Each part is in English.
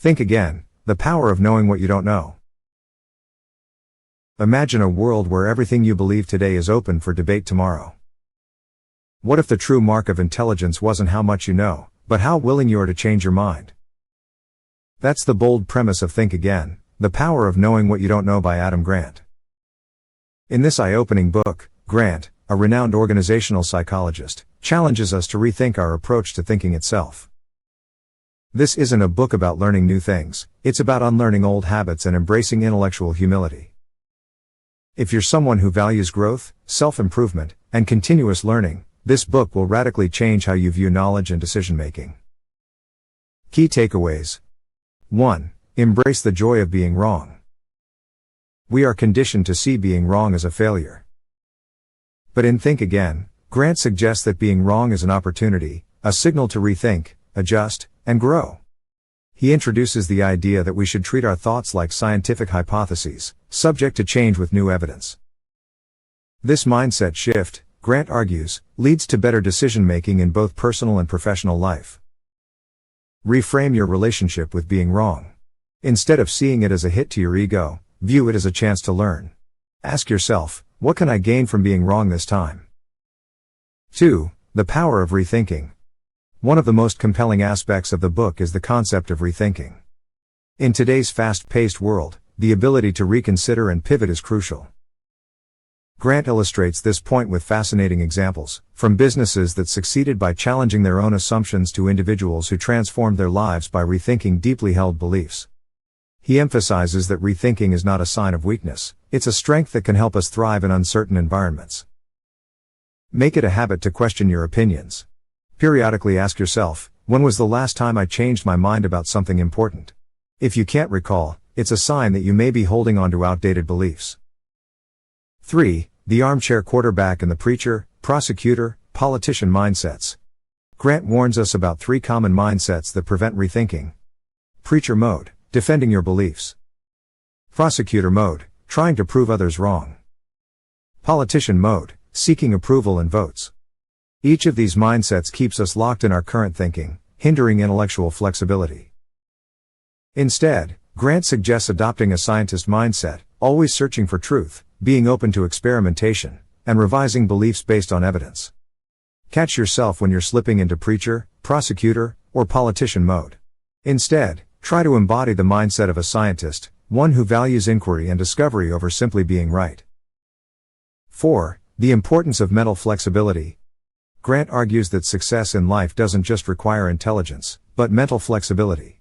Think again, the power of knowing what you don't know. Imagine a world where everything you believe today is open for debate tomorrow. What if the true mark of intelligence wasn't how much you know, but how willing you are to change your mind? That's the bold premise of Think Again, The Power of Knowing What You Don't Know by Adam Grant. In this eye-opening book, Grant, a renowned organizational psychologist, challenges us to rethink our approach to thinking itself. This isn't a book about learning new things, it's about unlearning old habits and embracing intellectual humility. If you're someone who values growth, self-improvement, and continuous learning, this book will radically change how you view knowledge and decision-making. Key takeaways. 1. Embrace the joy of being wrong. We are conditioned to see being wrong as a failure. But in Think Again, Grant suggests that being wrong is an opportunity, a signal to rethink, adjust, and grow. He introduces the idea that we should treat our thoughts like scientific hypotheses, subject to change with new evidence. This mindset shift, Grant argues, leads to better decision-making in both personal and professional life. Reframe your relationship with being wrong. Instead of seeing it as a hit to your ego, view it as a chance to learn. Ask yourself, what can I gain from being wrong this time? 2. The power of rethinking. One of the most compelling aspects of the book is the concept of rethinking. In today's fast-paced world, the ability to reconsider and pivot is crucial. Grant illustrates this point with fascinating examples, from businesses that succeeded by challenging their own assumptions to individuals who transformed their lives by rethinking deeply held beliefs. He emphasizes that rethinking is not a sign of weakness, it's a strength that can help us thrive in uncertain environments. Make it a habit to question your opinions. Periodically ask yourself, when was the last time I changed my mind about something important? If you can't recall, it's a sign that you may be holding on to outdated beliefs. 3. The armchair quarterback and the preacher, prosecutor, politician mindsets. Grant warns us about 3 common mindsets that prevent rethinking. Preacher mode, defending your beliefs. Prosecutor mode, trying to prove others wrong. Politician mode, seeking approval and votes. Each of these mindsets keeps us locked in our current thinking, hindering intellectual flexibility. Instead, Grant suggests adopting a scientist mindset, always searching for truth, being open to experimentation, and revising beliefs based on evidence. Catch yourself when you're slipping into preacher, prosecutor, or politician mode. Instead, try to embody the mindset of a scientist, one who values inquiry and discovery over simply being right. 4. The importance of mental flexibility. Grant argues that success in life doesn't just require intelligence, but mental flexibility.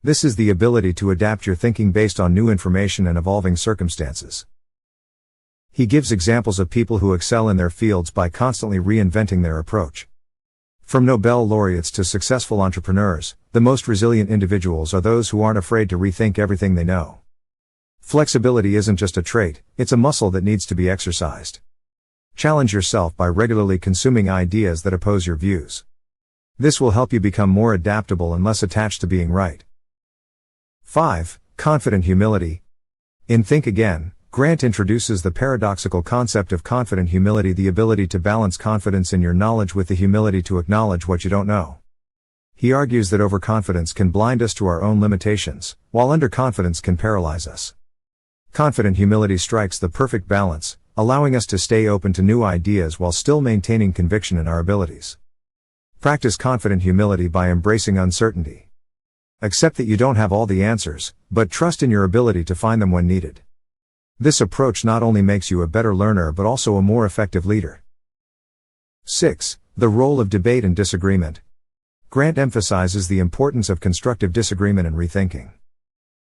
This is the ability to adapt your thinking based on new information and evolving circumstances. He gives examples of people who excel in their fields by constantly reinventing their approach. From Nobel laureates to successful entrepreneurs, the most resilient individuals are those who aren't afraid to rethink everything they know. Flexibility isn't just a trait, it's a muscle that needs to be exercised. Challenge yourself by regularly consuming ideas that oppose your views. This will help you become more adaptable and less attached to being right. 5. Confident humility. In Think Again, Grant introduces the paradoxical concept of confident humility, the ability to balance confidence in your knowledge with the humility to acknowledge what you don't know. He argues that overconfidence can blind us to our own limitations, while underconfidence can paralyze us. Confident humility strikes the perfect balance, allowing us to stay open to new ideas while still maintaining conviction in our abilities. Practice confident humility by embracing uncertainty. Accept that you don't have all the answers, but trust in your ability to find them when needed. This approach not only makes you a better learner but also a more effective leader. 6. The role of debate and disagreement. Grant emphasizes the importance of constructive disagreement and rethinking.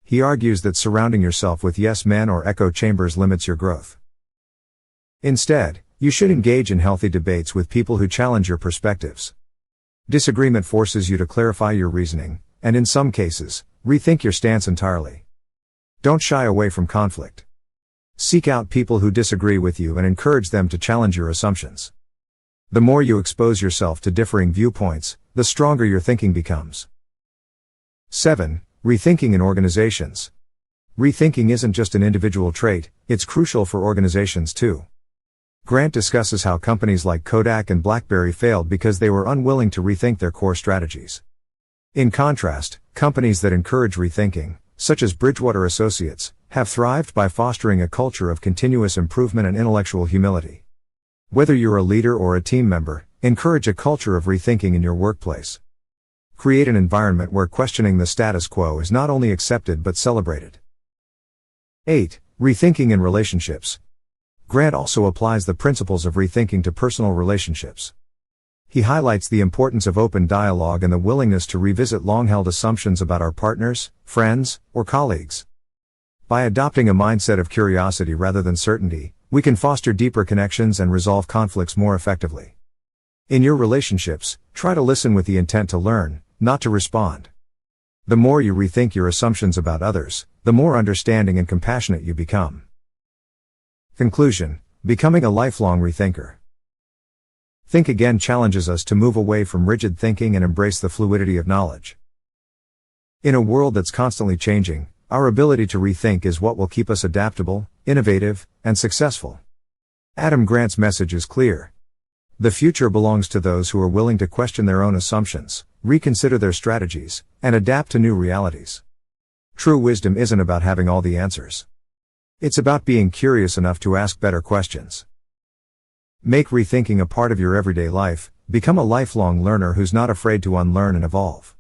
He argues that surrounding yourself with yes men or echo chambers limits your growth. Instead, you should engage in healthy debates with people who challenge your perspectives. Disagreement forces you to clarify your reasoning, and in some cases, rethink your stance entirely. Don't shy away from conflict. Seek out people who disagree with you and encourage them to challenge your assumptions. The more you expose yourself to differing viewpoints, the stronger your thinking becomes. 7. Rethinking in organizations. Rethinking isn't just an individual trait, it's crucial for organizations too. Grant discusses how companies like Kodak and BlackBerry failed because they were unwilling to rethink their core strategies. In contrast, companies that encourage rethinking, such as Bridgewater Associates, have thrived by fostering a culture of continuous improvement and intellectual humility. Whether you're a leader or a team member, encourage a culture of rethinking in your workplace. Create an environment where questioning the status quo is not only accepted but celebrated. 8. Rethinking in relationships. Grant also applies the principles of rethinking to personal relationships. He highlights the importance of open dialogue and the willingness to revisit long-held assumptions about our partners, friends, or colleagues. By adopting a mindset of curiosity rather than certainty, we can foster deeper connections and resolve conflicts more effectively. In your relationships, try to listen with the intent to learn, not to respond. The more you rethink your assumptions about others, the more understanding and compassionate you become. Conclusion: becoming a lifelong rethinker. Think Again challenges us to move away from rigid thinking and embrace the fluidity of knowledge. In a world that's constantly changing, our ability to rethink is what will keep us adaptable, innovative, and successful. Adam Grant's message is clear. The future belongs to those who are willing to question their own assumptions, reconsider their strategies, and adapt to new realities. True wisdom isn't about having all the answers. It's about being curious enough to ask better questions. Make rethinking a part of your everyday life. Become a lifelong learner who's not afraid to unlearn and evolve.